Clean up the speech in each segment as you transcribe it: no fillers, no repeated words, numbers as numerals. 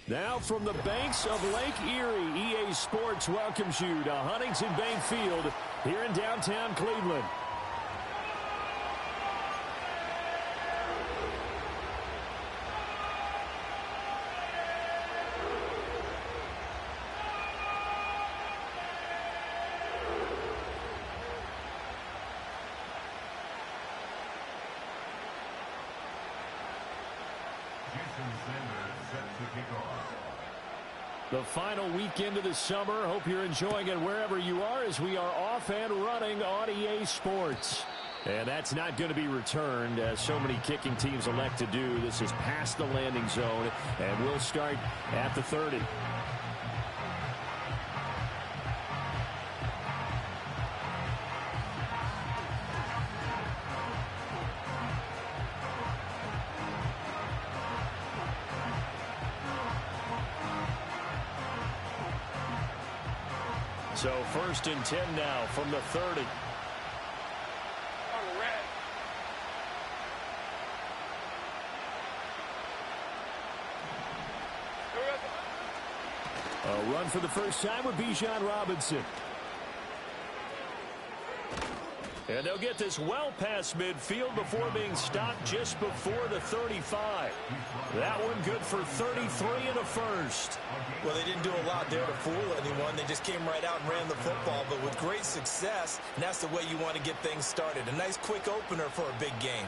Now from the banks of Lake Erie, EA Sports welcomes you to Huntington Bank Field here in downtown Cleveland. The final weekend of the summer. Hope you're enjoying it wherever you are as we are off and running on EA Sports. And that's not going to be returned, as so many kicking teams elect to do. This is past the landing zone, and we'll start at the 30. So 1st and 10 now from the 30. A run for the first time with Bijan Robinson. And they'll get this well past midfield before being stopped just before the 35. That one good for 33 and a first. Well, they didn't do a lot there to fool anyone. They just came right out and ran the football, but with great success, and that's the way you want to get things started. A nice quick opener for a big game.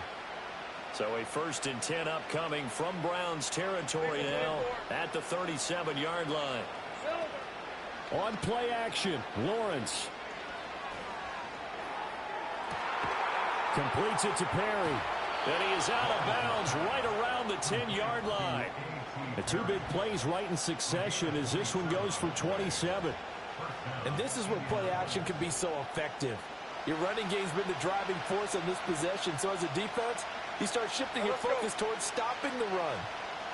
So a 1st and 10 upcoming from Browns territory now at the 37-yard line. On play action, Lawrence. Completes it to Perry. And he is out of bounds right around the 10-yard line. The two big plays right in succession as this one goes for 27. And this is where play action can be so effective. Your running game's been the driving force on this possession, so as a defense, you start shifting your focus towards stopping the run.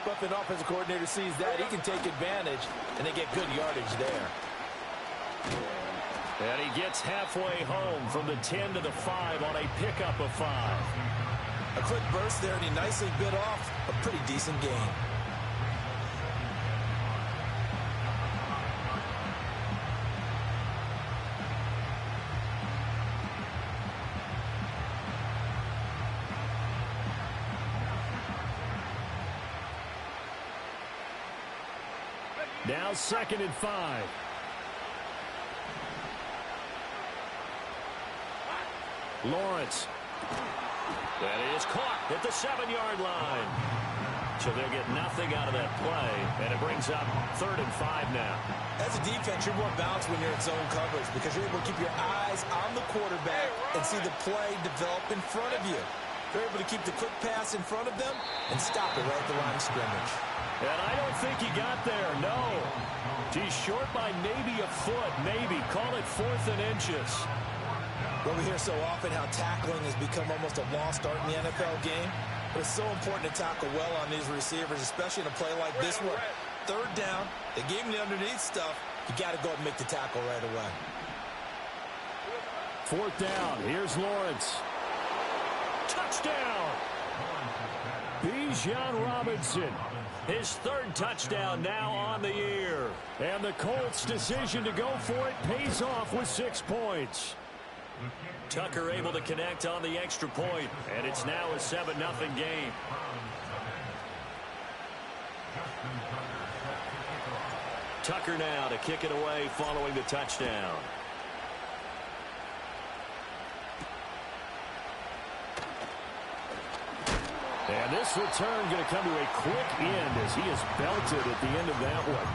But if an offensive coordinator sees that, he can take advantage, and they get good yardage there. And he gets halfway home from the 10 to the 5 on a pickup of 5. A quick burst there, and he nicely bit off a pretty decent gain. Now 2nd and 5. Lawrence. That is caught at the 7-yard line. So they'll get nothing out of that play, and it brings up 3rd and 5 now. As a defense, you're more balanced when you're in zone coverage because you're able to keep your eyes on the quarterback and see the play develop in front of you. They're able to keep the quick pass in front of them and stop it right at the line of scrimmage. And I don't think he got there, no. He's short by maybe a foot, maybe. Call it 4th and inches. Well, we hear so often how tackling has become almost a lost art in the NFL game. But it's so important to tackle well on these receivers, especially in a play like this one. 3rd down, they gave him the underneath stuff. You got to go and make the tackle right away. 4th down, here's Lawrence. Touchdown! Bijan Robinson. His 3rd touchdown now on the year. And the Colts' decision to go for it pays off with 6 points. Tucker able to connect on the extra point, and it's now a 7-0 game. Tucker now to kick it away following the touchdown. And this return going to come to a quick end as he is belted at the end of that one.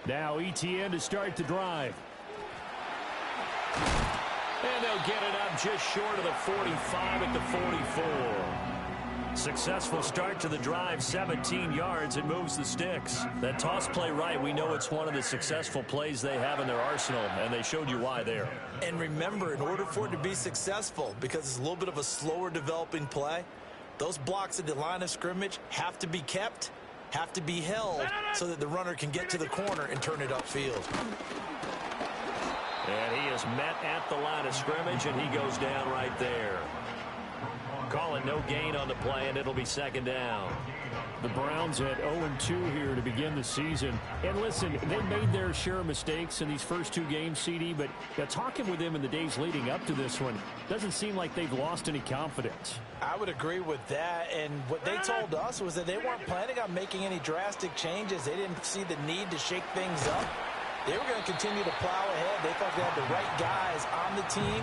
Now ETN to start the drive. And they'll get it up just short of the 45 at the 44. Successful start to the drive, 17 yards. It moves the sticks. That toss play right, we know it's one of the successful plays they have in their arsenal, and they showed you why there. And remember, in order for it to be successful, because it's a little bit of a slower developing play, those blocks at the line of scrimmage have to be kept, have to be held, so that the runner can get to the corner and turn it upfield. And he is met at the line of scrimmage, and he goes down right there. Call it no gain on the play, and it'll be second down. The Browns at 0-2 here to begin the season. And listen, they made their share of mistakes in these first two games, CD, but talking with them in the days leading up to this one, doesn't seem like they've lost any confidence. I would agree with that, and what they told us was that they weren't planning on making any drastic changes. They didn't see the need to shake things up. They were going to continue to plow ahead. They thought they had the right guys on the team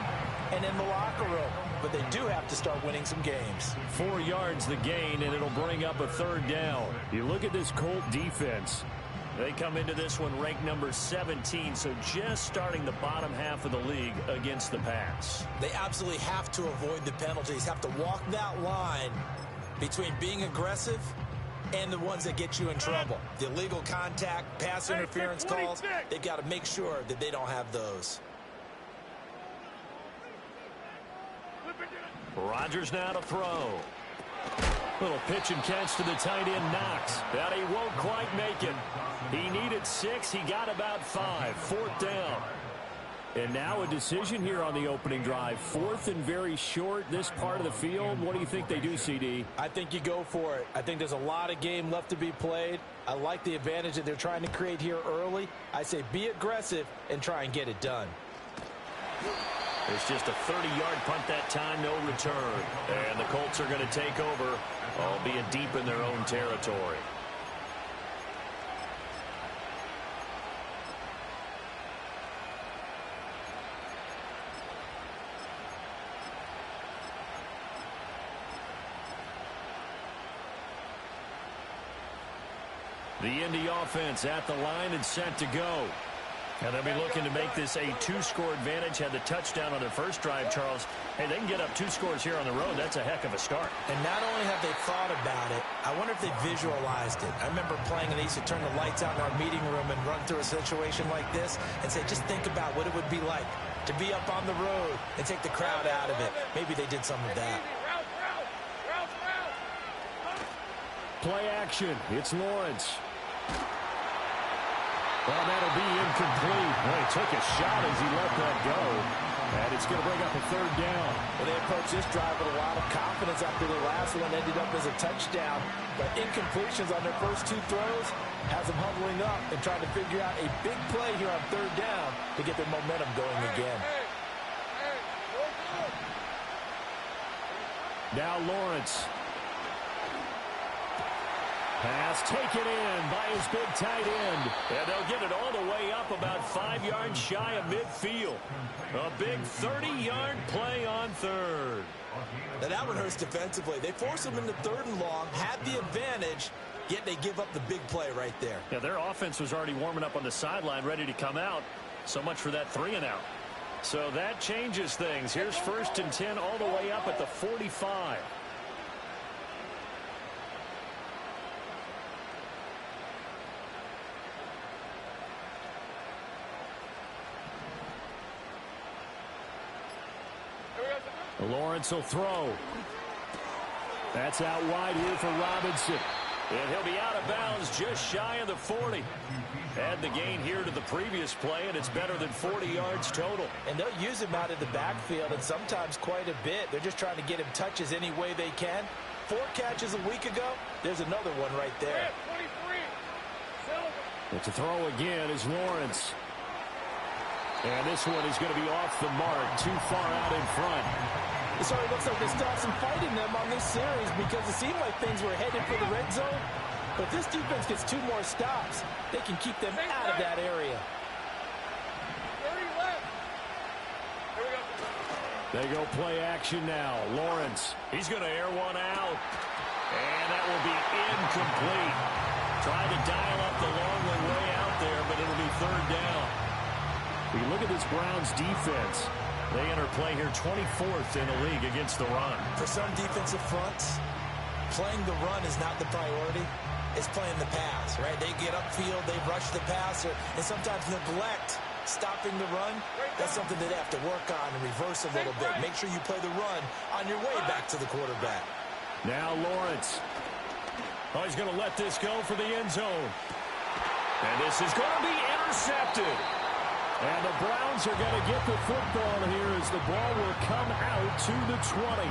and in the locker room. But they do have to start winning some games. 4 yards the gain, and it'll bring up a third down. You look at this Colt defense. They come into this one ranked number 17, so just starting the bottom half of the league against the pass. They absolutely have to avoid the penalties, have to walk that line between being aggressive and the ones that get you in trouble. The illegal contact, pass interference calls, they've got to make sure that they don't have those. Rodgers now to throw. Little pitch and catch to the tight end, Knox. But he won't quite make it. He needed 6. He got about 5. Fourth down. And now a decision here on the opening drive. Fourth and very short, this part of the field. What do you think they do, CD? I think you go for it. I think there's a lot of game left to be played. I like the advantage that they're trying to create here early. I say be aggressive and try and get it done. It's just a 30-yard punt that time, no return. And the Colts are going to take over, albeit deep in their own territory. The Indy offense at the line and set to go. And they'll be looking to make this a 2-score advantage. Had the touchdown on their first drive, Charles. Hey, they can get up 2 scores here on the road. That's a heck of a start. And not only have they thought about it, I wonder if they visualized it. I remember playing, and they used to turn the lights out in our meeting room and run through a situation like this and say, just think about what it would be like to be up on the road and take the crowd out of it. Maybe they did some of that. Play action. It's Lawrence. Well, that'll be incomplete. Well, he took a shot as he let that go. And it's going to bring up a third down. Well, they approached this drive with a lot of confidence after the last one ended up as a touchdown. But incompletions on their first 2 throws has them huddling up and trying to figure out a big play here on third down to get their momentum going again. Now Lawrence. Pass taken in by his big tight end. And they'll get it all the way up about 5 yards shy of midfield. A big 30-yard play on third. Now that one hurts defensively. They force him into third and long, had the advantage, yet they give up the big play right there. Yeah, their offense was already warming up on the sideline, ready to come out. So much for that 3-and-out. So that changes things. Here's 1st and 10 all the way up at the 45. Lawrence will throw. That's out wide here for Robinson. And he'll be out of bounds just shy of the 40. Add the gain here to the previous play, and it's better than 40 yards total. And they'll use him out of the backfield, and sometimes quite a bit. They're just trying to get him touches any way they can. 4 catches a week ago. There's another one right there. But to throw again is Lawrence. And this one is going to be off the mark, too far out in front. It already looks like they stopped some fighting them on this series because it seemed like things were headed for the red zone. But this defense gets 2 more stops. They can keep them out of that area. They go play action now. Lawrence, he's going to air one out. And that will be incomplete. Trying to dial up the long way out there, but it'll be third down. We look at this Browns defense. They enter play here 24th in the league against the run. For some defensive fronts, playing the run is not the priority. It's playing the pass, right? They get upfield, they rush the passer, and sometimes neglect stopping the run. That's something that they have to work on and reverse a little bit. Make sure you play the run on your way back to the quarterback. Now Lawrence. Oh, he's going to let this go for the end zone. And this is going to be intercepted. And the Browns are going to get the football here as the ball will come out to the 20.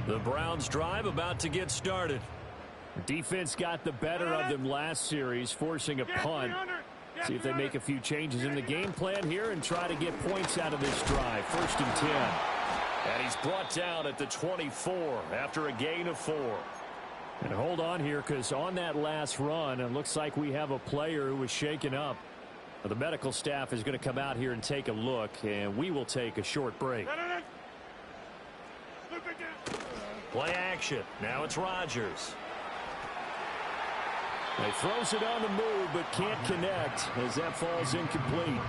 The Browns drive about to get started. Defense got the better of them last series, forcing a punt. See if they make a few changes in the game plan here and try to get points out of this drive. 1st and 10. And he's brought down at the 24 after a gain of 4. And hold on here, because on that last run, it looks like we have a player who was shaken up. The medical staff is going to come out here and take a look, and we will take a short break. Play action. Now it's Rodgers. He throws it on the move, but can't connect as that falls incomplete.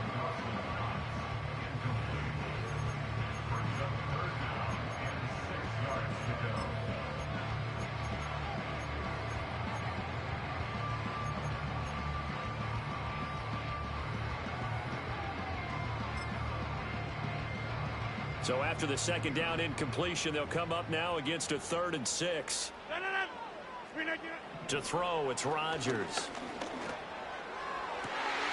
So after the second down incompletion, they'll come up now against a 3rd and 6. To throw, it's Rodgers.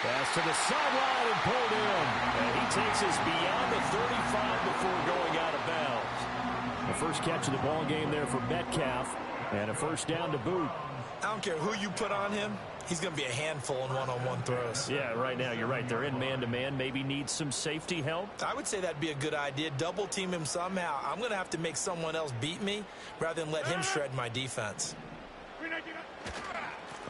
Pass to the sideline and pulled in. And he takes us beyond the 35 before going out of bounds. The first catch of the ball game there for Metcalf. And a first down to boot. I don't care who you put on him. He's going to be a handful in one-on-one throws. Yeah, right now, you're right. They're in man-to-man. Maybe needs some safety help. I would say that'd be a good idea. Double team him somehow. I'm going to have to make someone else beat me rather than let him shred my defense.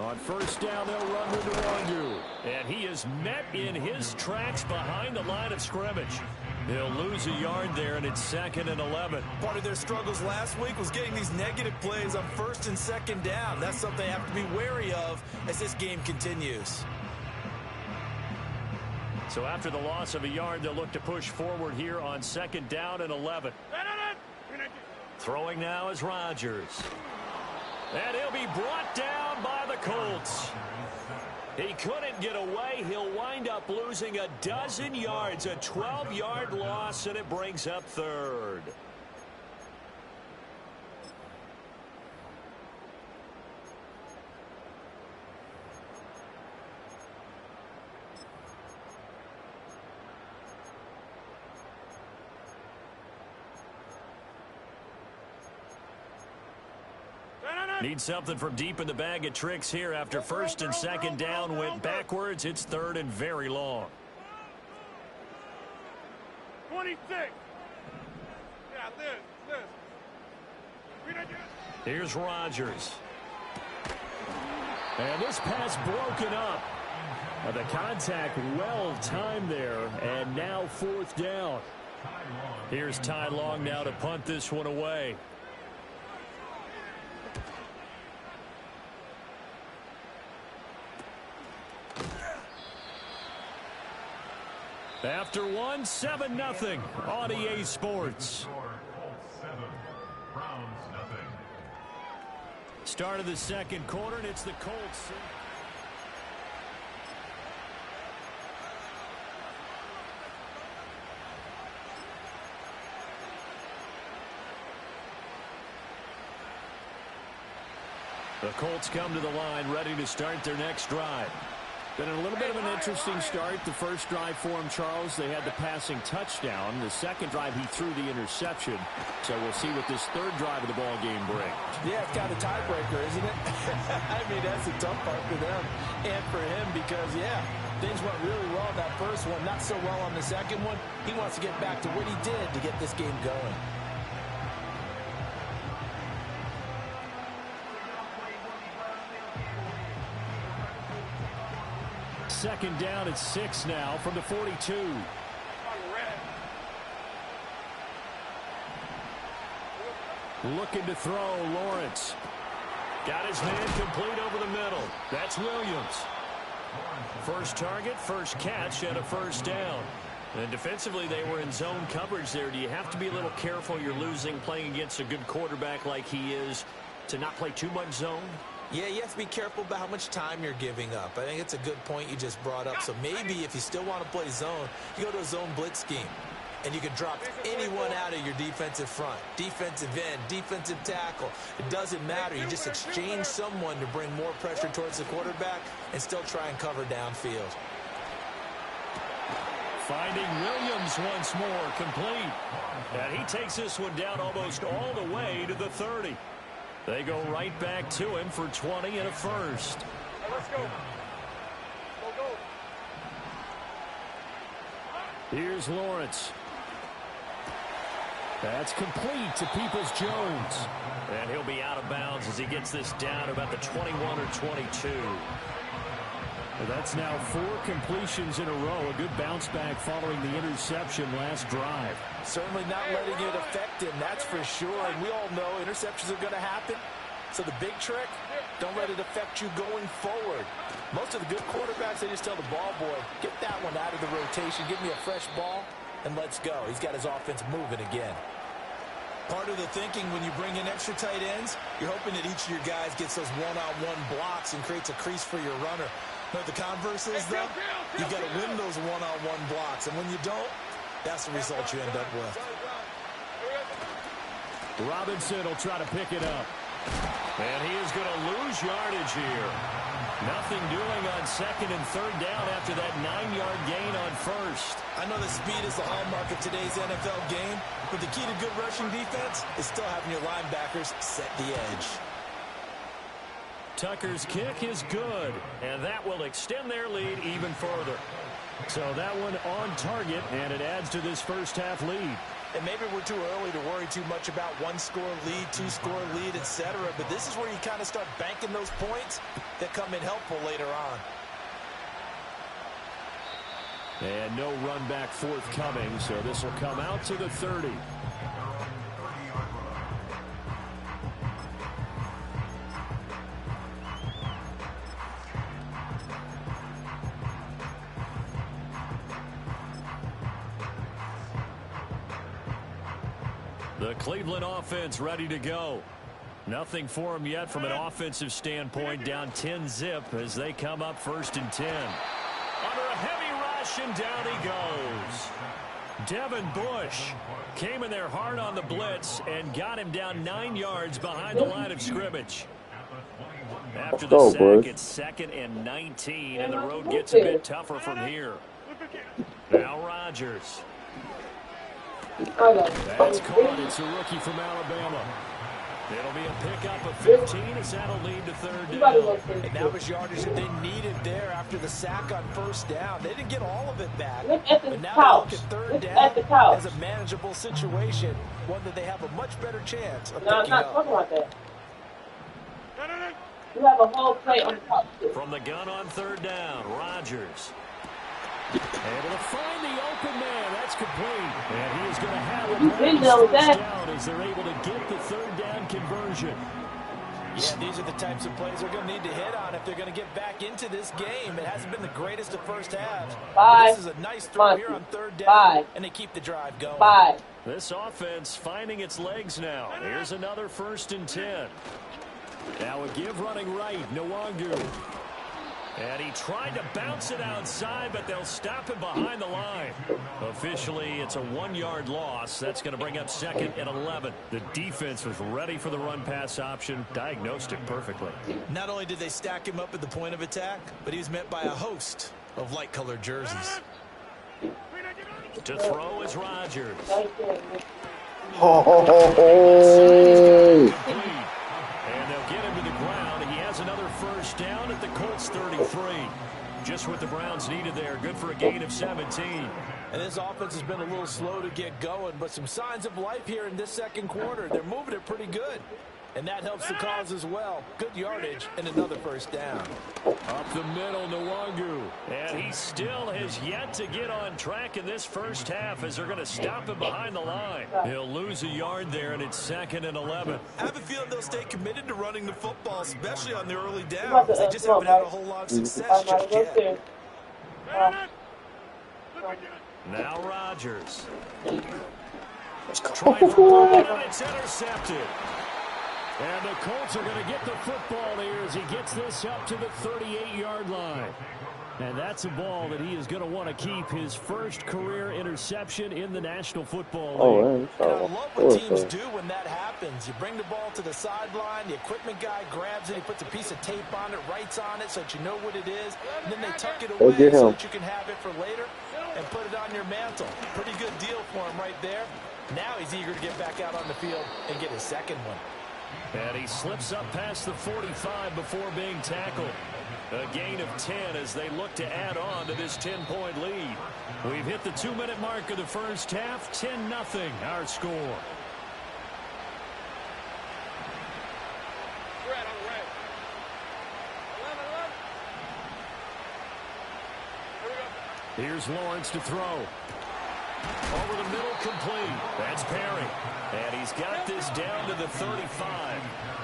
On first down, they'll run with Nwangu. And he is met in his tracks behind the line of scrimmage. He'll lose a yard there, and it's 2nd and 11. Part of their struggles last week was getting these negative plays on 1st and 2nd down. That's something they have to be wary of as this game continues. So after the loss of a yard, they'll look to push forward here on 2nd down and 11. Throwing now is Rodgers. And he'll be brought down by the Colts. He couldn't get away. He'll wind up losing a dozen yards, a 12-yard loss, and it brings up 3rd. Need something from deep in the bag of tricks here after 1st and 2nd down went backwards. It's 3rd and very long. 26. Yeah, this. Here's Rodgers. And this pass broken up. The contact well timed there, and now 4th down. Here's Ty Long now to punt this one away. After 7-0 on EA Sports. Start of the second quarter, and it's the Colts. The Colts come to the line, ready to start their next drive. Been a little bit of an interesting start. The first drive for him, Charles, they had the passing touchdown. The second drive, he threw the interception. So we'll see what this third drive of the ball game brings. Yeah, it's got a tiebreaker, isn't it? I mean, that's the tough part for them and for him because, yeah, Things went really well in that first one, not so well on the second one. He wants to get back to what he did to get this game going. Second down at 6 now from the 42. Looking to throw, Lawrence. Got his man complete over the middle. That's Williams. First target, first catch, and a first down. And defensively, they were in zone coverage there. Do you have to be a little careful? You're losing, playing against a good quarterback like he is, to not play too much zone? Yeah, you have to be careful about how much time you're giving up. I think it's a good point you just brought up. So maybe if you still want to play zone, you go to a zone blitz scheme. And you can drop anyone out of your defensive front, defensive end, defensive tackle. It doesn't matter. You just exchange someone to bring more pressure towards the quarterback and still try and cover downfield. Finding Williams once more, complete. And he takes this one down almost all the way to the 30. They go right back to him for 20 and a first. Let's go. Go. Here's Lawrence. That's complete to Peoples-Jones. And he'll be out of bounds as he gets this down about the 21 or 22. That's now 4 completions in a row. A good bounce back following the interception last drive. Certainly not letting it affect him, that's for sure. And we all know interceptions are going to happen. So the big trick, don't let it affect you going forward. Most of the good quarterbacks, they just tell the ball boy, get that one out of the rotation, give me a fresh ball, and let's go. He's got his offense moving again. Part of the thinking when you bring in extra tight ends, you're hoping that each of your guys gets those one-on-one blocks and creates a crease for your runner. But the converse is, though, you've got to win those one-on-one blocks. And when you don't, that's the result you end up with. Robinson will try to pick it up. And he is going to lose yardage here. Nothing doing on second and third down after that 9-yard gain on first. I know that speed is the hallmark of today's NFL game, but the key to good rushing defense is still having your linebackers set the edge. Tucker's kick is good, and that will extend their lead even further. So that one on target, and it adds to this first half lead. And maybe we're too early to worry too much about one-score lead, two-score lead, etc. But this is where you kind of start banking those points that come in helpful later on. And no run back forthcoming, so this will come out to the 30. The Cleveland offense ready to go. Nothing for them yet from an offensive standpoint. Down 10-zip as they come up 1st and 10. Under a heavy rush, and down he goes. Devin Bush came in there hard on the blitz and got him down 9 yards behind the line of scrimmage. After the sack, it's 2nd and 19, and the road gets a bit tougher from here. Now Rodgers. That's caught. It's a rookie from Alabama. It'll be a pickup of 15 as that'll lead to 3rd down. And that was yardage that they needed there after the sack on 1st down. They didn't get all of it back. But now they look at 3rd down as a manageable situation, one that they have a much better chance of picking up. I'm not talking about that. You have a whole plate on the top. From the gun on 3rd down, Rodgers. Able to find the open man. That's complete. And he is going to have a first down as they're able to get the 3rd down conversion. Yeah, these are the types of plays they're going to need to hit on if they're going to get back into this game. It hasn't been the greatest of first halves. This is a nice throw here on 3rd down, and they keep the drive going. This offense finding its legs now. Here's another 1st and 10. Now a give running right, Nwangu. And he tried to bounce it outside, but they'll stop him behind the line. Officially, it's a 1-yard loss. That's going to bring up 2nd and 11. The defense was ready for the run-pass option, diagnosed it perfectly. Not only did they stack him up at the point of attack, but he was met by a host of light-colored jerseys. To throw is Rodgers. And they'll get him to the ground. He has another 1st down at the Colts 33. Just what the Browns needed there. Good for a gain of 17. And this offense has been a little slow to get going, but some signs of life here in this second quarter. They're moving it pretty good. And that helps the cause as well. Good yardage and another first down. Up the middle, Nwangu. And he still has yet to get on track in this first half as they're going to stop him behind the line. He'll lose a yard there, and it's 2nd and 11. I have a feeling they'll stay committed to running the football, especially on the early downs. They just haven't had a whole lot of success just yet. Now Rodgers. Trying for one, and it's intercepted. And the Colts are going to get the football here as he gets this up to the 38-yard line. And that's a ball that he is going to want to keep, his first career interception in the National Football League. And I love what teams do when that happens. You bring the ball to the sideline, the equipment guy grabs it, he puts a piece of tape on it, writes on it so that you know what it is, and then they tuck it away so that you can have it for later and put it on your mantle. Pretty good deal for him right there. Now he's eager to get back out on the field and get his second one. And he slips up past the 45 before being tackled. A gain of 10 as they look to add on to this 10-point lead. We've hit the 2-minute mark of the first half. 10-0 our score. Red on the red. 11. Here we go. Here's Lawrence to throw. Over the middle, complete. That's Perry. And he's got this down to the 35.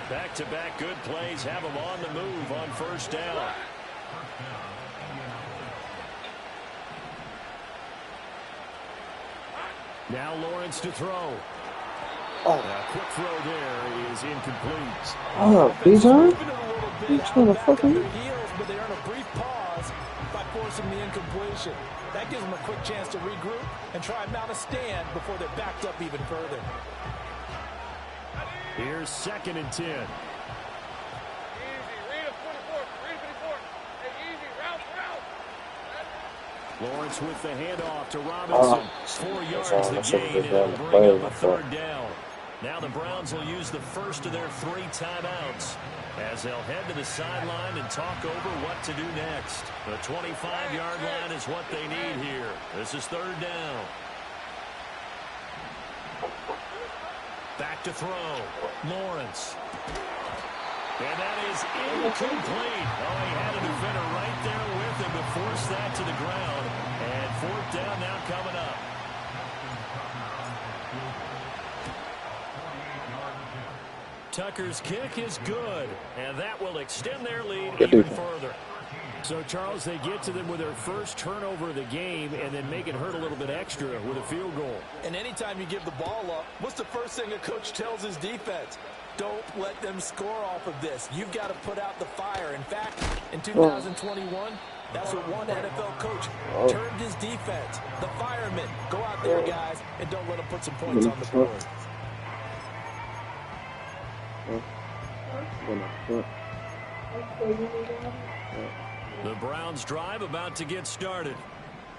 Back-to-back good plays have him on the move on first down. Now Lawrence to throw. A quick throw there is incomplete. Oh, Bijan? You trying to fuck me? But they earn a brief pause by forcing the incompletion. That gives them a quick chance to regroup and try and mount a stand before they're backed up even further. Here's 2nd and 10. Easy. Read him 24. Read 54. Hey, easy. Route. Lawrence with the handoff to Robinson. 4 yards the gain, and it'll bring up a 3rd down. Now the Browns will use the first of their 3 timeouts as they'll head to the sideline and talk over what to do next. The 25-yard line is what they need here. This is 3rd down. Back to throw. Lawrence. And that is incomplete. Oh, he had a defender right there with him to force that to the ground. And 4th down now coming up. Tucker's kick is good, and that will extend their lead even further. So, Charles, they get to them with their first turnover of the game and then make it hurt a little bit extra with a field goal. And anytime you give the ball up, what's the first thing a coach tells his defense? Don't let them score off of this. You've got to put out the fire. In fact, in 2021, that's what one NFL coach termed his defense. The firemen. Go out there, guys, and don't let them put some points on the board. The Browns drive about to get started.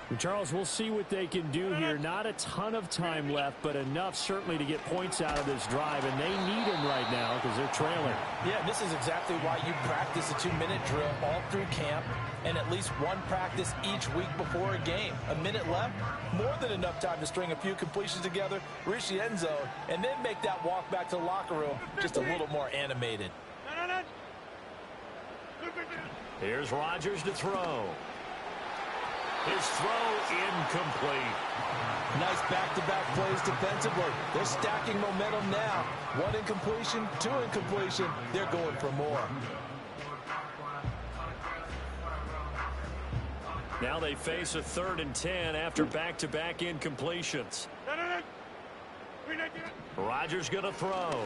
And Charles, we'll see what they can do here. Not a ton of time left, but enough certainly to get points out of this drive, and they need them right now because they're trailing. Yeah, this is exactly why you practice a 2-minute drill all through camp and at least one practice each week before a game. A minute left, more than enough time to string a few completions together, reach the end zone, and then make that walk back to the locker room just a little more animated. Here's Rodgers to throw. His throw incomplete. Nice back-to-back plays defensively. They're stacking momentum now. 1 incompletion, 2 incompletion. They're going for more. Now they face a 3rd and 10 after back-to-back incompletions. Rodgers going to throw.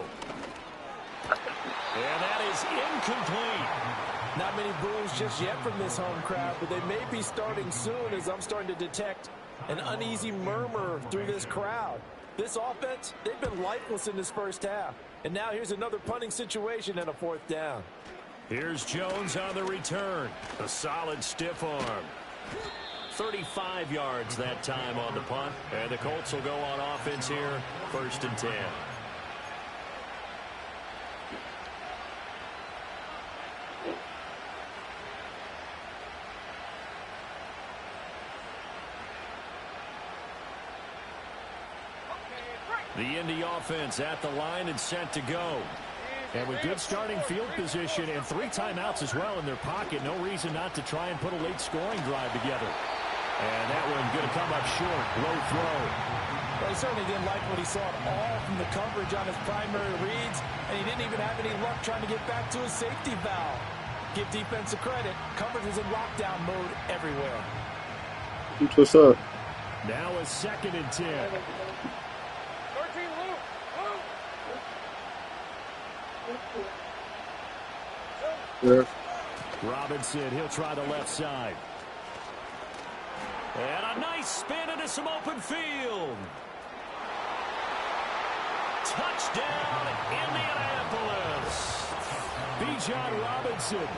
And that is incomplete. Not many boos just yet from this home crowd, but they may be starting soon as I'm starting to detect an uneasy murmur through this crowd. This offense, they've been lifeless in this first half. And now here's another punting situation and a 4th down. Here's Jones on the return. A solid stiff arm. 35 yards that time on the punt. And the Colts will go on offense here, 1st and 10. The Indy offense at the line and set to go. And with good starting field position and 3 timeouts as well in their pocket, no reason not to try and put a late scoring drive together. And that one going to come up short. Low throw. Well, he certainly didn't like what he saw at all from the coverage on his primary reads, and he didn't even have any luck trying to get back to his safety valve. Give defense a credit. Coverage is in lockdown mode everywhere. What's up? Now a 2nd and 10. 13, Luke. Yeah. Robinson, he'll try the left side. And a nice spin into some open field. Touchdown, Indianapolis. Bijan Robinson,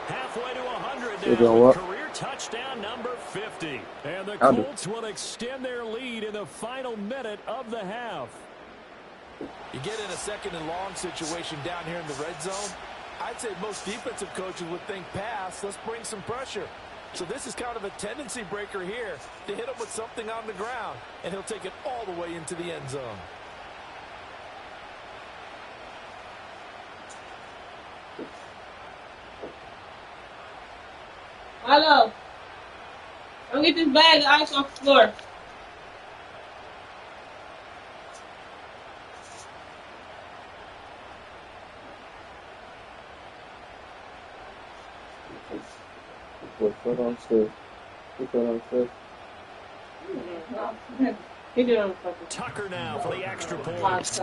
halfway to 100 now with career touchdown number 50. And the Colts will extend their lead in the final minute of the half. You get in a 2nd and long situation down here in the red zone. I'd say most defensive coaches would think pass. Let's bring some pressure. So this is kind of a tendency breaker here to hit him with something on the ground, and he'll take it all the way into the end zone. Hello. Don't get this bag of ice off the floor. Put on still. Put on still. Tucker now for the extra point.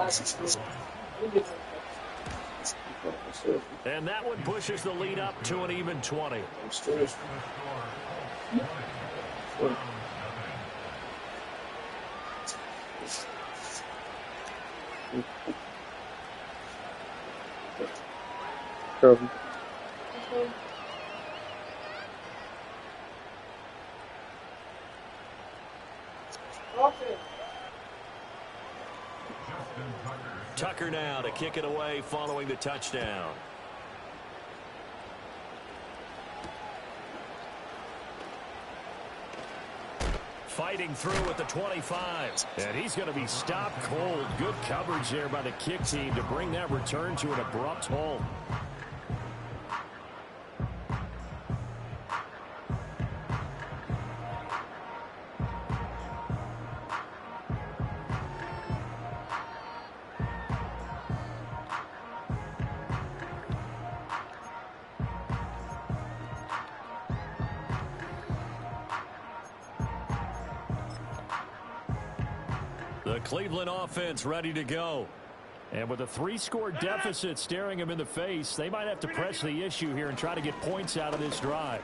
And that one pushes the lead up to an even 20. Cover. Tucker now to kick it away following the touchdown. Fighting through at the 25. And he's going to be stopped cold. Good coverage there by the kick team to bring that return to an abrupt halt. The Cleveland offense ready to go. And with a 3-score deficit staring him in the face, they might have to press the issue here and try to get points out of this drive.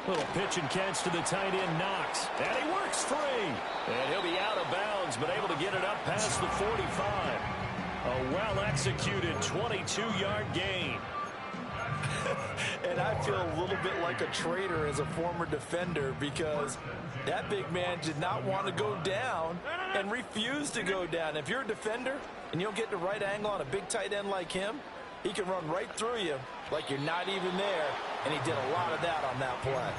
Little pitch and catch to the tight end, Knox. And he works free. And he'll be out of bounds, but able to get it up past the 45. A well-executed 22-yard gain. And I feel a little bit like a traitor as a former defender because that big man did not want to go down and refused to go down. If you're a defender and you don't get the right angle on a big tight end like him, he can run right through you like you're not even there, and he did a lot of that on that play.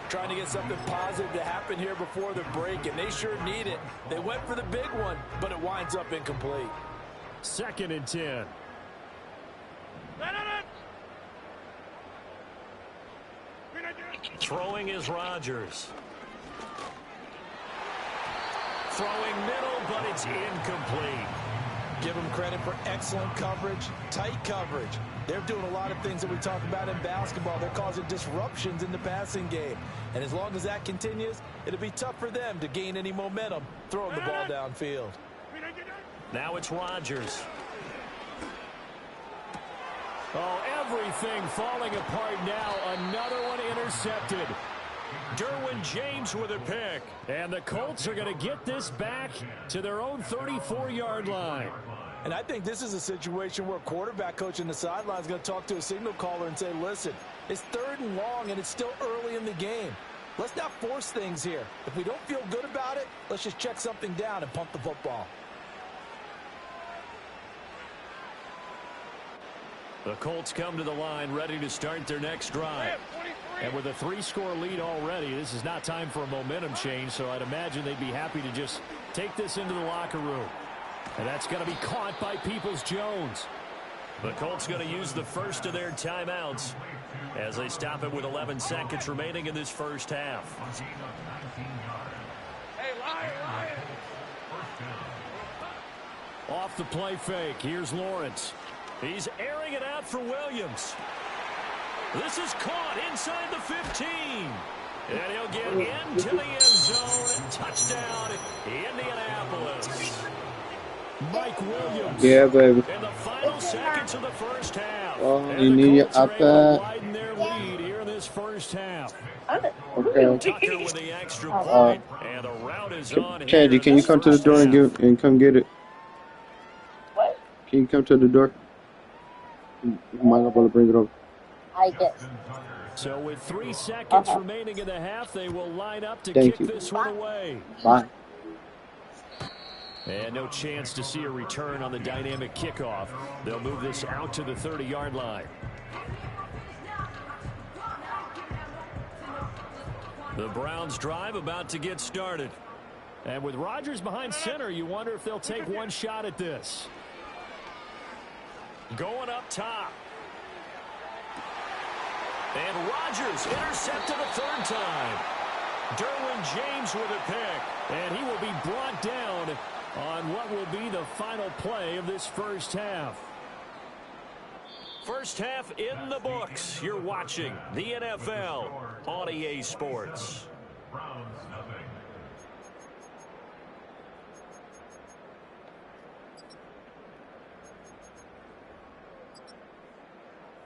Trying to get something positive to happen here before the break, and they sure need it. They went for the big one, but it winds up incomplete. 2nd and 10. Throwing is Rodgers. Throwing middle, but it's incomplete. Give them credit for excellent coverage, tight coverage. They're doing a lot of things that we talk about in basketball. They're causing disruptions in the passing game. And as long as that continues, it'll be tough for them to gain any momentum throwing the ball downfield. Now it's Rodgers. Oh, everything falling apart now. Another one intercepted. Derwin James with a pick. And the Colts are going to get this back to their own 34-yard line. And I think this is a situation where a quarterback coach in the sideline is going to talk to a signal caller and say, listen, it's 3rd and long and it's still early in the game. Let's not force things here. If we don't feel good about it, let's just check something down and pump the football. The Colts come to the line ready to start their next drive. And with a 3-score lead already, this is not time for a momentum change, so I'd imagine they'd be happy to just take this into the locker room. And that's going to be caught by Peoples-Jones. The Colts going to use the first of their timeouts as they stop it with 11 seconds remaining in this first half. Hey, Ryan. Off the play fake, here's Lawrence. He's airing it out for Williams. This is caught inside the 15. And he'll get into the end zone. Touchdown, Indianapolis. Mike Williams. Yeah, baby. In the final seconds of the first half. Oh, and you the need your Colts are able to iPad. widen their lead here in this first half. Okay. Tucker with the extra point, and the route is on. Candy, can you come to the door and come get it? What? Can you come to the door? You might not want to bring it over. I guess. So with 3 seconds remaining in the half, they will line up to Thank kick you. this one away. Bye. And no chance to see a return on the dynamic kickoff. They'll move this out to the 30-yard line. The Browns drive about to get started. And with Rodgers behind center, you wonder if they'll take one shot at this. Going up top. And Rodgers intercepted a third time. Derwin James with a pick. And he will be brought down on what will be the final play of this first half. First half in the books. You're watching the NFL on EA Sports.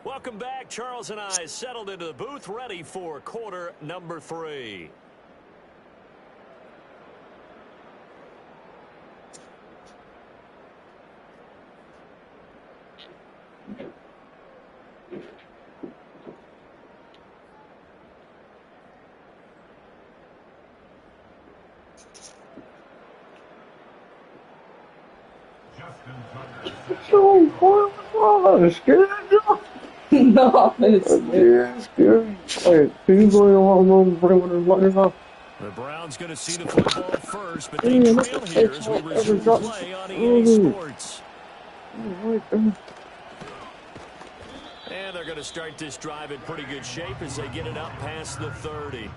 Welcome back. Charles and I settled into the booth, ready for quarter number 3. Oh, scared you? No, it's Yeah, scared. Hey, can you go along and bring one of the money off? The Browns going to see the football first, but they trail here as we resume play on EA Sports. And they're going to start this drive in pretty good shape as they get it up past the 30.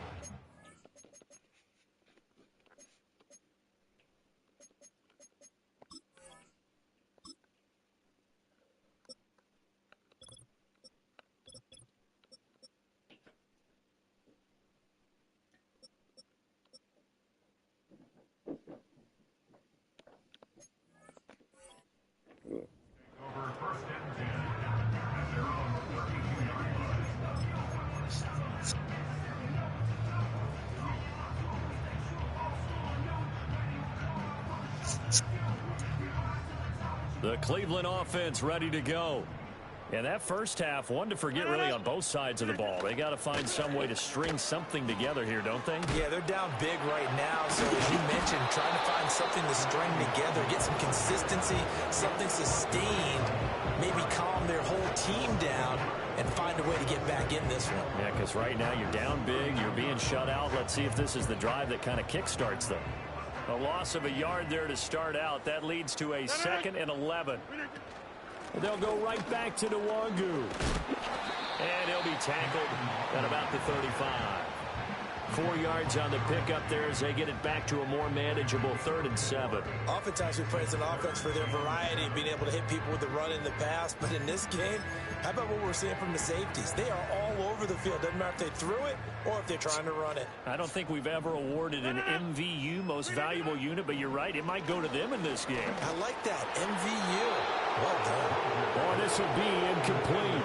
The Cleveland offense ready to go. And that first half, one to forget really on both sides of the ball. They got to find some way to string something together here, don't they? Yeah, they're down big right now. So as you mentioned, trying to find something to string together, get some consistency, something sustained, maybe calm their whole team down and find a way to get back in this one. Yeah, because right now you're down big, you're being shut out. Let's see if this is the drive that kind of kickstarts them. A loss of a yard there to start out. That leads to a 2nd and 11. They'll go right back to Nwangu. And he'll be tackled at about the 35. 4 yards on the pickup there as they get it back to a more manageable 3rd and 7. Oftentimes we praise an offense for their variety of being able to hit people with the run in the pass. But in this game, how about what we're seeing from the safeties? They are all over the field. Doesn't matter if they threw it or if they're trying to run it. I don't think we've ever awarded an MVU, most valuable unit, but you're right. It might go to them in this game. I like that. MVU. Well done. Oh, this will be incomplete.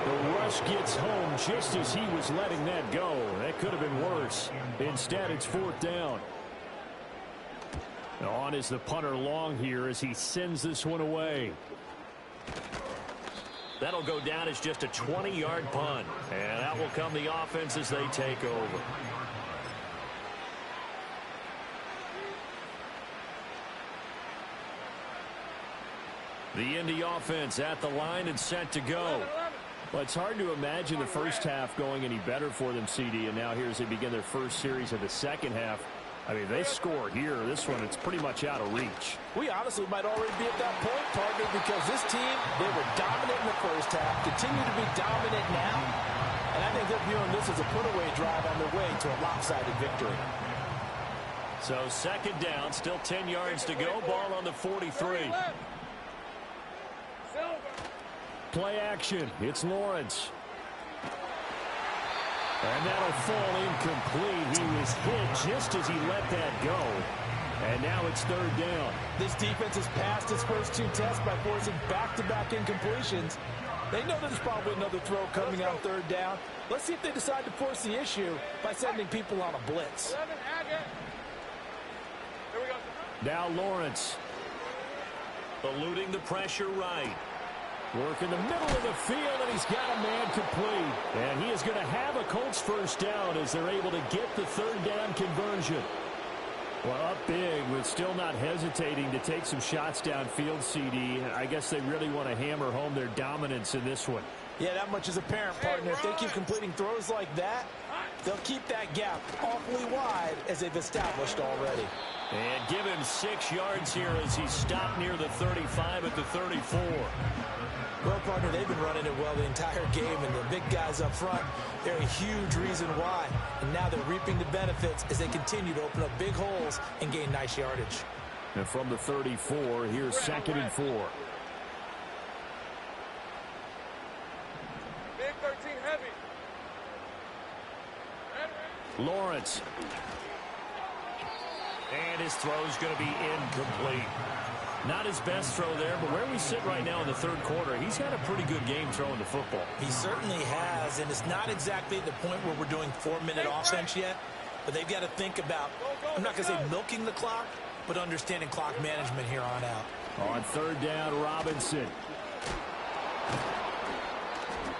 The rush gets home just as he was letting that go. That could have been worse. Instead, it's 4th down. On is the punter long here as he sends this one away. That'll go down as just a 20-yard punt. And that will come the offense as they take over. The Indy offense at the line and set to go. Well, it's hard to imagine the first half going any better for them, CD, and now here as they begin their first series of the second half. I mean, they score here. This one, it's pretty much out of reach. We honestly might already be at that point, partner, because this team, they were dominant in the first half, continue to be dominant now, and I think they're viewing this as a put-away drive on their way to a lopsided victory. So second down, still 10 yards to go. Ball on the 43. Play action. It's Lawrence. And that'll fall incomplete. He was hit just as he let that go. And now it's third down. This defense has passed its first two tests by forcing back-to-back incompletions. They know there's probably another throw coming on third down. Let's see if they decide to force the issue by sending people on a blitz. Now Lawrence. Eluding the pressure right. Work in the middle of the field, and he's got a man complete. And he is going to have a Colts first down as they're able to get the third down conversion. Well, up big, but still not hesitating to take some shots downfield, CD. I guess they really want to hammer home their dominance in this one. Yeah, that much is apparent, partner. If they keep completing throws like that, they'll keep that gap awfully wide as they've established already. And give him 6 yards here as he stopped near the 35 at the 34. Well, partner, they've been running it well the entire game, and the big guys up front, they're a huge reason why. And now they're reaping the benefits as they continue to open up big holes and gain nice yardage. And from the 34, here's 2nd and 4. Big 13 heavy. Lawrence. And his throw's going to be incomplete. Not his best throw there, but where we sit right now in the third quarter, he's had a pretty good game throwing the football. He certainly has, and it's not exactly at the point where we're doing 4-minute offense yet, but they've got to think about, I'm not going to say milking the clock, but understanding clock management here on out. On third down, Robinson.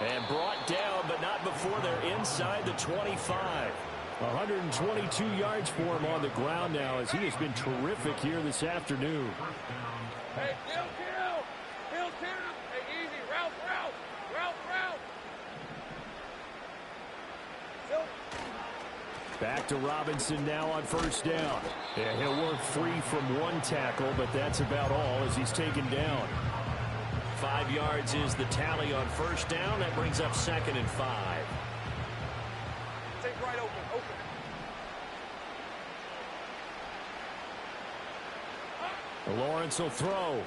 And brought down, but not before they're inside the 25. 122 yards for him on the ground now as he has been terrific here this afternoon. Hey, kill. Hey, easy. Route. Back to Robinson now on first down. Yeah, he'll work free from one tackle, but that's about all as he's taken down. 5 yards is the tally on first down. That brings up 2nd and 5. Take right open. Lawrence will throw.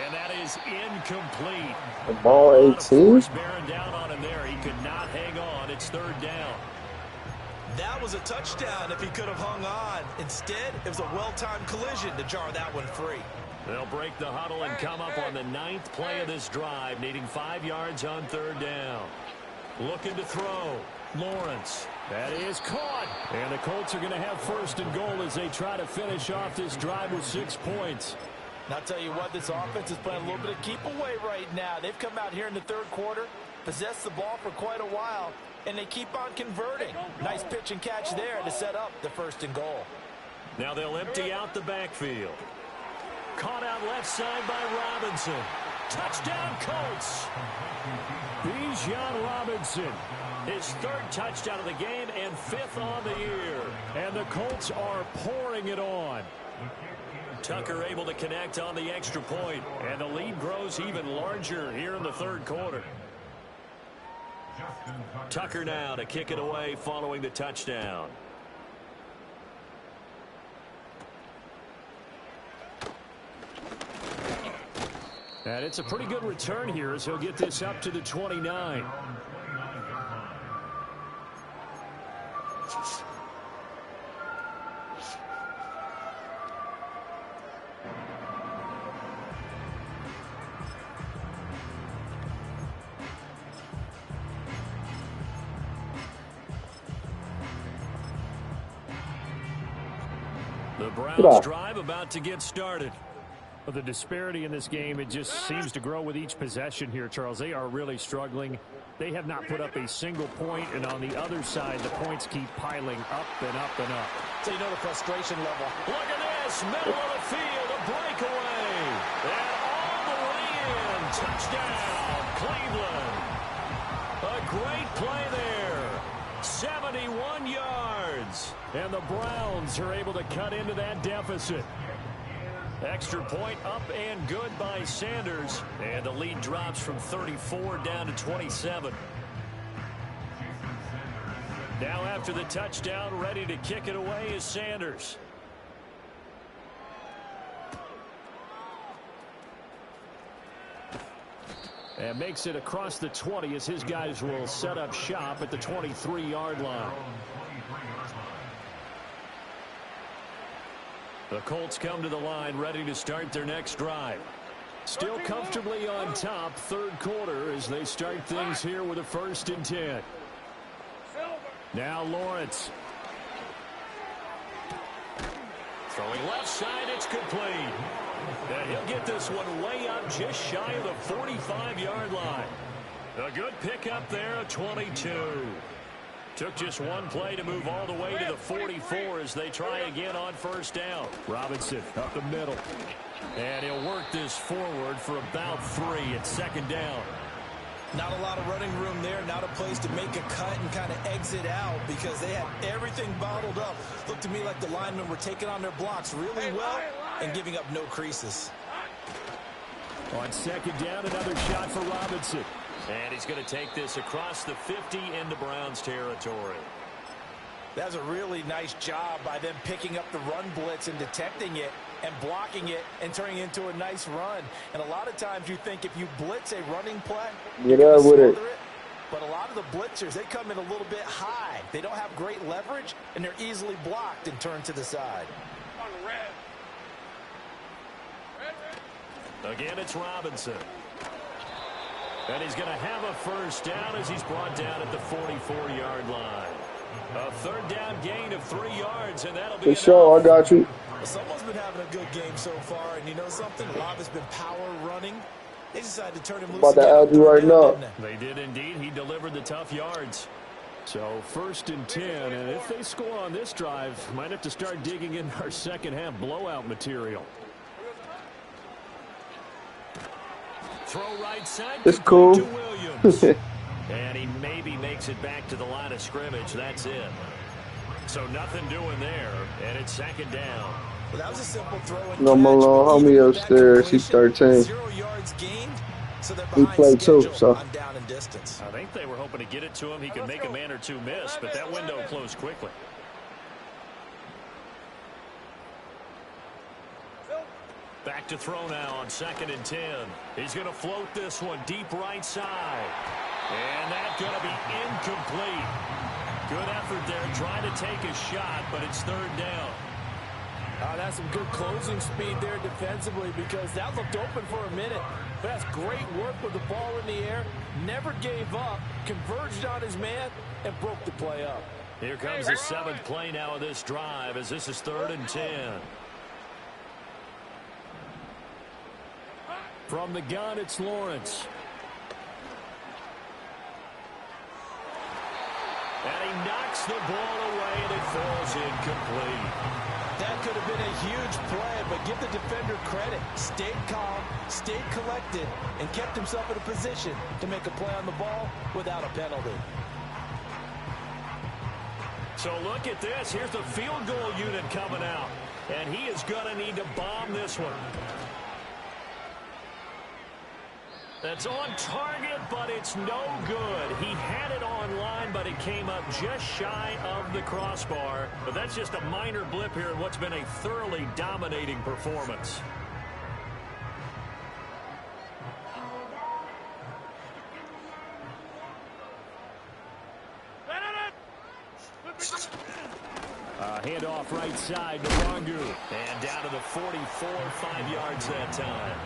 And that is incomplete. The ball 18. Bearing down on him there. He could not hang on. It's third down. That was a touchdown if he could have hung on. Instead, it was a well-timed collision to jar that one free. They'll break the huddle and come up on the 9th play of this drive, needing 5 yards on third down. Looking to throw. Lawrence. That is caught. And the Colts are going to have first and goal as they try to finish off this drive with 6 points. And I'll tell you what, this offense is playing a little bit of keep away right now. They've come out here in the third quarter, possessed the ball for quite a while, and they keep on converting. Nice pitch and catch there to set up the first and goal. Now they'll empty out the backfield. Caught out left side by Robinson. Touchdown, Colts. Bijan Robinson. His 3rd touchdown of the game and 5th on the year. And the Colts are pouring it on. Tucker able to connect on the extra point. And the lead grows even larger here in the third quarter. Tucker now to kick it away following the touchdown. And it's a pretty good return here as he'll get this up to the 29. The Browns drive about to get started. Well, the disparity in this game, it just seems to grow with each possession here, Charles. They are really struggling. They have not put up a single point, and on the other side, the points keep piling up and up and up. So you know the frustration level. Look at this, middle of the field, a breakaway. And all the way in, touchdown, Cleveland. A great play there, 71 yards. yards. And the Browns are able to cut into that deficit. Extra point up and good by Sanders. And the lead drops from 34 down to 27. Now after the touchdown, ready to kick it away is Sanders. And makes it across the 20 as his guys will set up shop at the 23-yard line. The Colts come to the line ready to start their next drive. Still comfortably on top, third quarter as they start things here with a 1st and 10. Now Lawrence. Throwing left side, it's complete. And he'll get this one way up just shy of the 45-yard line. A good pickup there at 22. Took just one play to move all the way to the 44 as they try again on 1st down. Robinson up the middle. And he'll work this forward for about 3 at 2nd down. Not a lot of running room there. Not a place to make a cut and kind of exit out because they had everything bottled up. Looked to me like the linemen were taking on their blocks really well and giving up no creases. On 2nd down, another shot for Robinson. And he's going to take this across the 50 into Browns territory. That's a really nice job by them picking up the run blitz and detecting it and blocking it and turning it into a nice run. And a lot of times you think if you blitz a running play, get out with it. But a lot of the blitzers, they come in a little bit high. They don't have great leverage, and they're easily blocked and turned to the side. Again, it's Robinson. And he's going to have a 1st down as he's brought down at the 44-yard line. A 3rd down gain of 3 yards, and that'll be for sure. I got you. Someone's been having a good game so far, and you know something? Rob has been power running. They decided to turn him loose. About to add you right now. They did indeed. He delivered the tough yards. So 1st and 10, and if they score on this drive, might have to start digging in our second half blowout material. Throw right side. It's cool. To Williams. And he maybe makes it back to the line of scrimmage. That's it. So nothing doing there, and it's 2nd down. Well, that was a simple throw and No, my little homie upstairs, he's 13. 0 yards gained, so they're He behind played too, schedule so. on down and distance. I think they were hoping to get it to him. He could make a man or two miss, but that window closed quickly. Back to throw now on 2nd and 10. He's going to float this one deep right side. And that's going to be incomplete. Good effort there trying to take a shot, but it's 3rd down. That's some good closing speed there defensively because that looked open for a minute. But that's great work with the ball in the air. Never gave up, converged on his man, and broke the play up. Here comes the 7th play now of this drive as this is 3rd and 10. From the gun, it's Lawrence. And he knocks the ball away, and it falls incomplete. That could have been a huge play, but give the defender credit. Stayed calm, stayed collected, and kept himself in a position to make a play on the ball without a penalty. So look at this. Here's the field goal unit coming out. And he is going to need to bomb this one. That's on target, but it's no good. He had it on line, but it came up just shy of the crossbar. But that's just a minor blip here in what's been a thoroughly dominating performance. Handoff right side to Rangu. And down to the 44, 5 yards that time.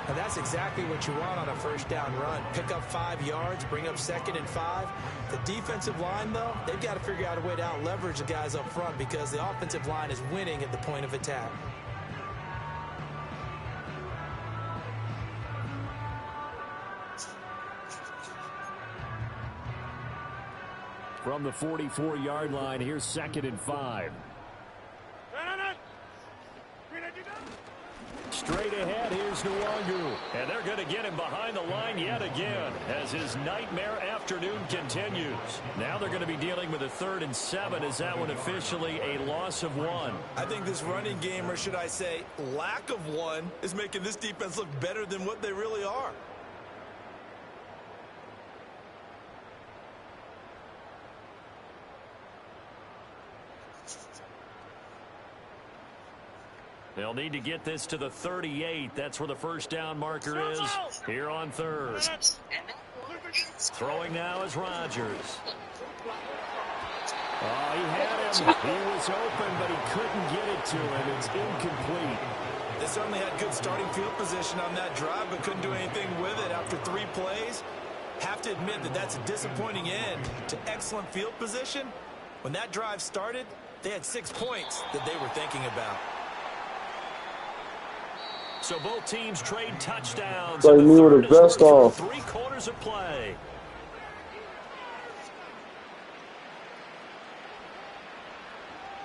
And that's exactly what you want on a 1st down run. Pick up 5 yards, bring up 2nd and 5. The defensive line, though, they've got to figure out a way to out-leverage the guys up front because the offensive line is winning at the point of attack. From the 44-yard line, here's 2nd and 5. straight ahead. Here's Nwangu. And they're going to get him behind the line yet again as his nightmare afternoon continues. Now they're going to be dealing with a 3rd and 7. Is that one officially a loss of 1? I think this running game, or should I say lack of one, is making this defense look better than what they really are. They'll need to get this to the 38. That's where the first down marker is here on 3rd. Throwing now is Rodgers. Oh, he had him. He was open, but he couldn't get it to him. It's incomplete. They certainly had good starting field position on that drive, but couldn't do anything with it after 3 plays. Have to admit that that's a disappointing end to excellent field position. When that drive started, they had 6 points that they were thinking about. So both teams trade touchdowns. Like me with the best off. 3 quarters of play.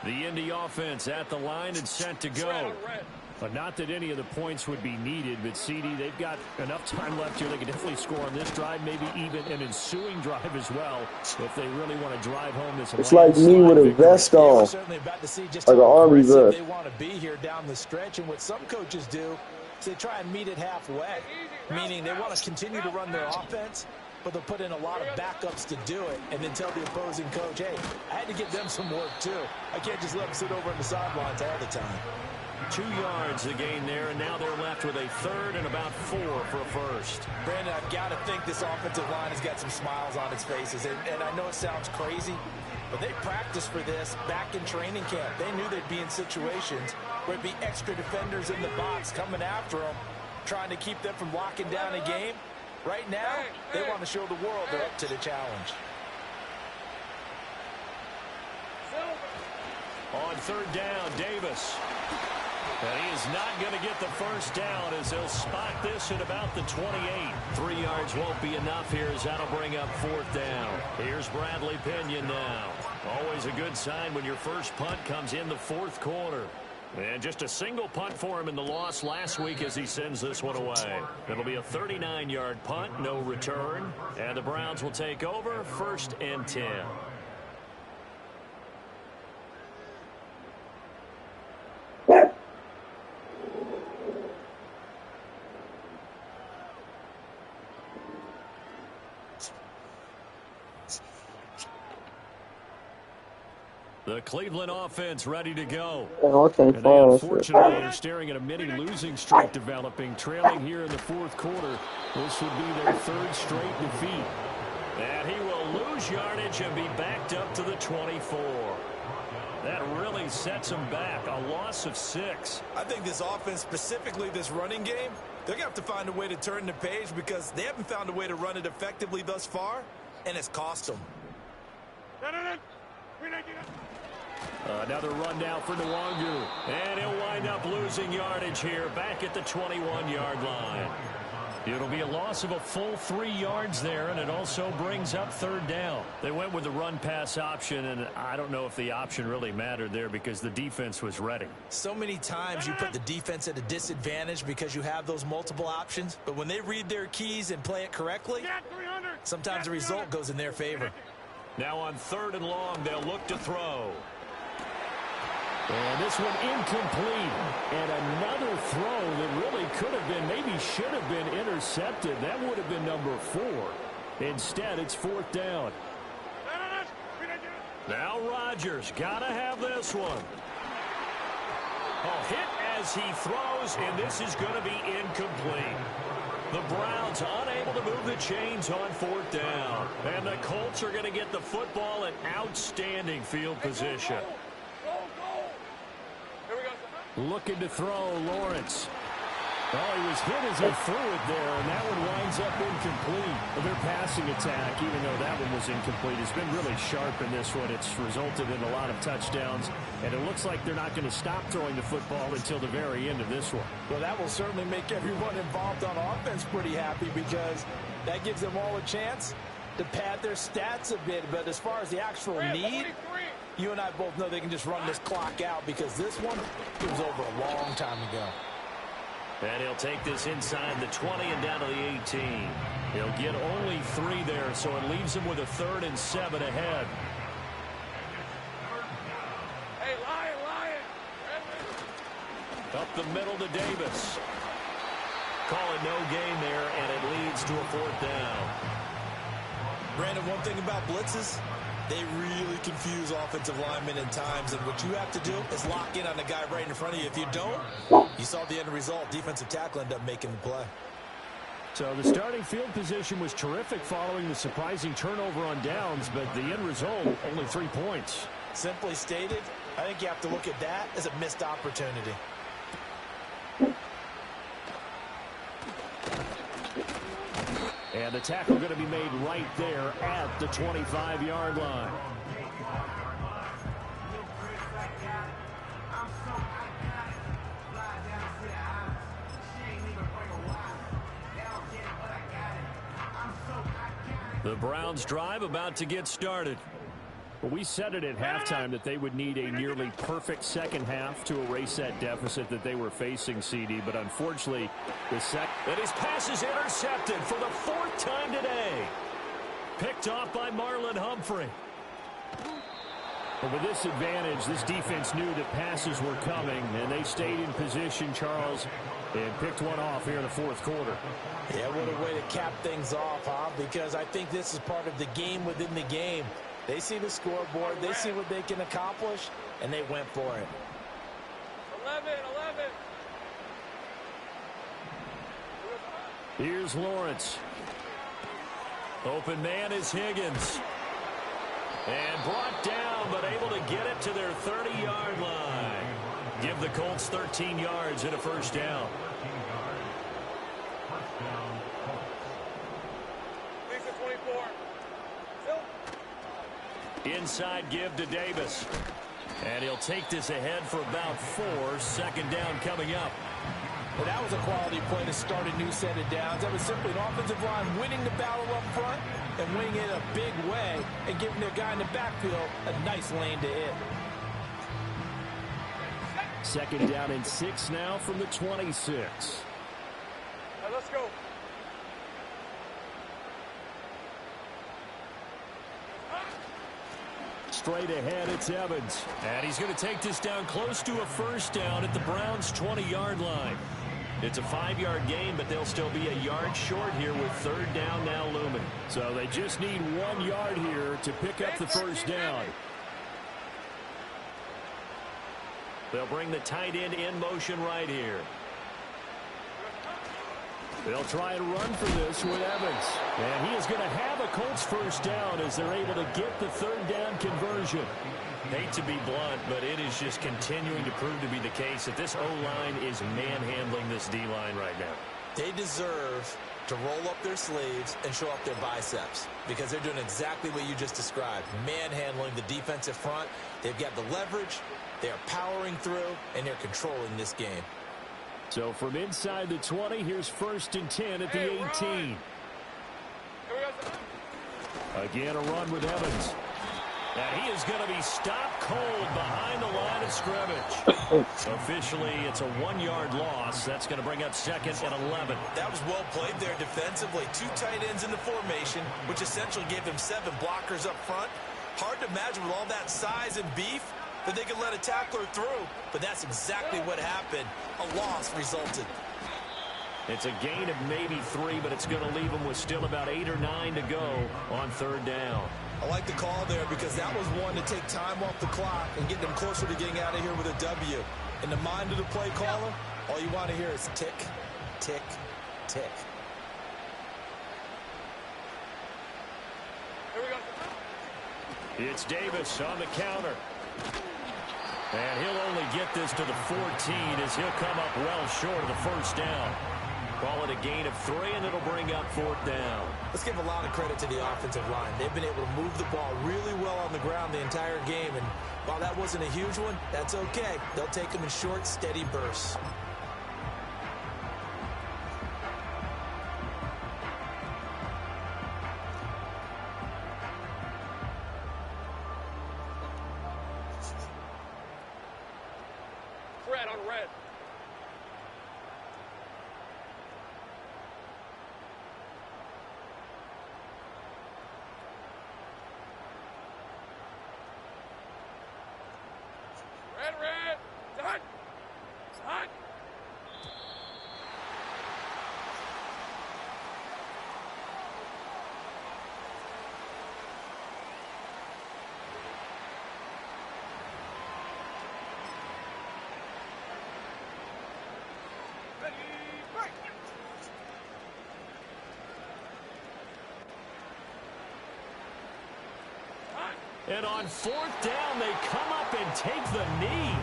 The Indy offense at the line and set to go. But not that any of the points would be needed, but CD, they've got enough time left here. They can definitely score on this drive, maybe even an ensuing drive as well, if they really want to drive home this. It's like me with a vest on, like an army vest. They want to be here down the stretch, and what some coaches do is they try and meet it halfway, meaning they want to continue to run their offense, but they'll put in a lot of backups to do it, and then tell the opposing coach, hey, I had to give them some work too. I can't just let them sit over on the sidelines all the time. 2 yards the gain there, and now they're left with a 3rd and about 4 for a first. Brandon, I've got to think this offensive line has got some smiles on its faces, and I know it sounds crazy, but they practiced for this back in training camp. They knew they'd be in situations where there'd be extra defenders in the box coming after them, trying to keep them from locking down a game. Right now, they want to show the world they're up to the challenge. On 3rd down, Davis. And he is not going to get the first down as they'll spot this at about the 28. 3 yards won't be enough here as that'll bring up 4th down. Here's Bradley Pinion now. Always a good sign when your first punt comes in the 4th quarter. And just a single punt for him in the loss last week as he sends this one away. It'll be a 39-yard punt, no return. And the Browns will take over 1st and 10. The Cleveland offense ready to go. And they unfortunately are staring at a mini losing streak developing, trailing here in the 4th quarter. This would be their 3rd straight defeat. And he will lose yardage and be backed up to the 24. That really sets him back. A loss of 6. I think this offense, specifically this running game, they're going to have to find a way to turn the page because they haven't found a way to run it effectively thus far, and it's cost them. Another run down for Nwangu. And he'll wind up losing yardage here back at the 21-yard line. It'll be a loss of a full 3 yards there, and it also brings up 3rd down. They went with the run-pass option, and I don't know if the option really mattered there because the defense was ready. So many times you put the defense at a disadvantage because you have those multiple options, but when they read their keys and play it correctly, sometimes the result goes in their favor. Now on 3rd and long, they'll look to throw. And this one incomplete. And another throw that really could have been, maybe should have been intercepted. That would have been number 4. Instead, it's 4th down. Now Rodgers got to have this one. A hit as he throws, and this is going to be incomplete. The Browns unable to move the chains on 4th down. And the Colts are going to get the football in outstanding field position. Looking to throw, Lawrence. Oh, he was hit as he threw it there, and that one winds up incomplete. Their passing attack, even though that one was incomplete, has been really sharp in this one. It's resulted in a lot of touchdowns, and it looks like they're not going to stop throwing the football until the very end of this one. Well, that will certainly make everyone involved on offense pretty happy because that gives them all a chance to pad their stats a bit. But as far as the actual need, you and I both know they can just run this clock out because this one was over a long time ago. And he'll take this inside the 20 and down to the 18. He'll get only 3 there, so it leaves him with a 3rd and 7 ahead. Hey, Lion! Up the middle to Davis. Call it no gain there, and it leads to a 4th down. Brandon, one thing about blitzes, they really confuse offensive linemen at times, and what you have to do is lock in on the guy right in front of you. If you don't, you saw the end result. Defensive tackle ended up making the play. So the starting field position was terrific following the surprising turnover on downs, but the end result, only 3 points. Simply stated, I think you have to look at that as a missed opportunity. And the tackle going to be made right there at the 25-yard line. The Browns drive about to get started. Well, we said it at halftime that they would need a nearly perfect second half to erase that deficit that they were facing, CD. But unfortunately, and his pass is intercepted for the 4th time today. Picked off by Marlon Humphrey. But with this advantage, this defense knew that passes were coming, and they stayed in position, Charles, and picked one off here in the 4th quarter. Yeah, what a way to cap things off, huh? Because I think this is part of the game within the game. They see the scoreboard, they see what they can accomplish, and they went for it. 11. Here's Lawrence. Open man is Higgins. And brought down, but able to get it to their 30-yard line. Give the Colts 13 yards and a 1st down. Lisa 24. Inside give to Davis. And he'll take this ahead for about 4. 2nd down coming up. Well, that was a quality play to start a new set of downs. That was simply an offensive line winning the battle up front and winning it a big way and giving their guy in the backfield a nice lane to hit. 2nd down and 6 now from the 26. Now let's go. Straight ahead, it's Evans. And he's going to take this down close to a 1st down at the Browns' 20-yard line. It's a 5-yard gain, but they'll still be a yard short here with 3rd down now looming. So they just need 1 yard here to pick up the 1st down. They'll bring the tight end in motion right here. They'll try and run for this with Evans. And he is going to have a Colts 1st down as they're able to get the 3rd down conversion. Hate to be blunt, but it is just continuing to prove to be the case that this O-line is manhandling this D-line right now. They deserve to roll up their sleeves and show up their biceps because they're doing exactly what you just described, manhandling the defensive front. They've got the leverage, they're powering through, and they're controlling this game. So from inside the 20, here's 1st and 10 at the 18. Again, a run with Evans. And he is going to be stopped cold behind the line of scrimmage. Officially, it's a 1-yard loss. That's going to bring up 2nd and 11. That was well played there defensively. 2 tight ends in the formation, which essentially gave him 7 blockers up front. Hard to imagine with all that size and beef that they could let a tackler through, but that's exactly what happened. A loss resulted. It's a gain of maybe 3, but it's going to leave them with still about 8 or 9 to go on 3rd down. I like the call there because that was one to take time off the clock and get them closer to getting out of here with a W. In the mind of the play caller, all you want to hear is tick, tick, tick. Here we go. It's Davis on the counter. And he'll only get this to the 14 as he'll come up well short of the 1st down. Call it a gain of 3, and it'll bring up 4th down. Let's give a lot of credit to the offensive line. They've been able to move the ball really well on the ground the entire game, and while that wasn't a huge one, that's okay. They'll take them in short, steady bursts. Red on red. red. Done. Done. Ready, break. And on 4th down, they come up and take the knee.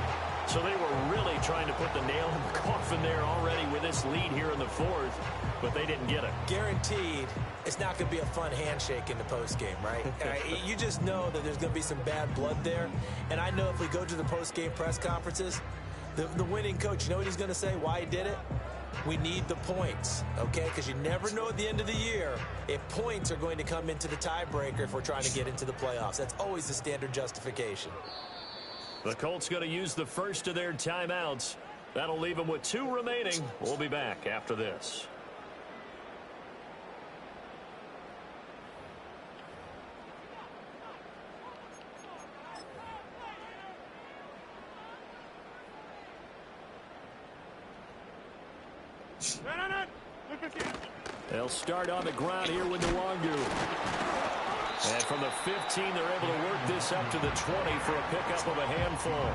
So they were really trying to put the nail in the coffin there already with this lead here in the 4th, but they didn't get it. Guaranteed, it's not going to be a fun handshake in the postgame, right? You just know that there's going to be some bad blood there. And I know if we go to the postgame press conferences, the winning coach, you know what he's going to say, why he did it? We need the points, okay? Because you never know at the end of the year if points are going to come into the tiebreaker if we're trying to get into the playoffs. That's always the standard justification. The Colts going to use the first of their timeouts. That'll leave them with 2 remaining. We'll be back after this. They'll start on the ground here with Nwangu. And from the 15, they're able to work this up to the 20 for a pickup of a handful.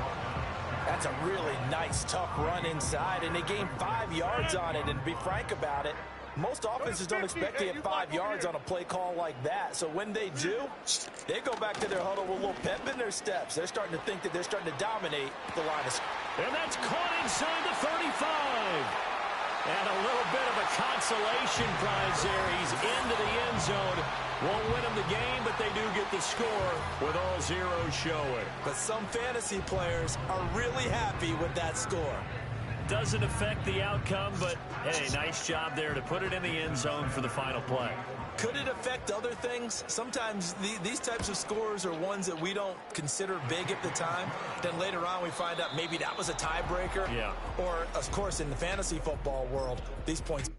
That's a really nice, tough run inside, and they gained 5 yards on it. And to be frank about it, most offenses don't expect to get 5 yards on a play call like that. So when they do, they go back to their huddle with a little pep in their steps. They're starting to think that they're starting to dominate the line of scrimmage. And that's caught inside the 35. And a little bit of a consolation prize there. He's into the end zone. Won't win him the game, but they do get the score with all zeros showing. But some fantasy players are really happy with that score. Doesn't affect the outcome, but, hey, nice job there to put it in the end zone for the final play. Could it affect other things? Sometimes these types of scores are ones that we don't consider big at the time. Then later on we find out maybe that was a tiebreaker. Yeah. Or, of course, in the fantasy football world, these points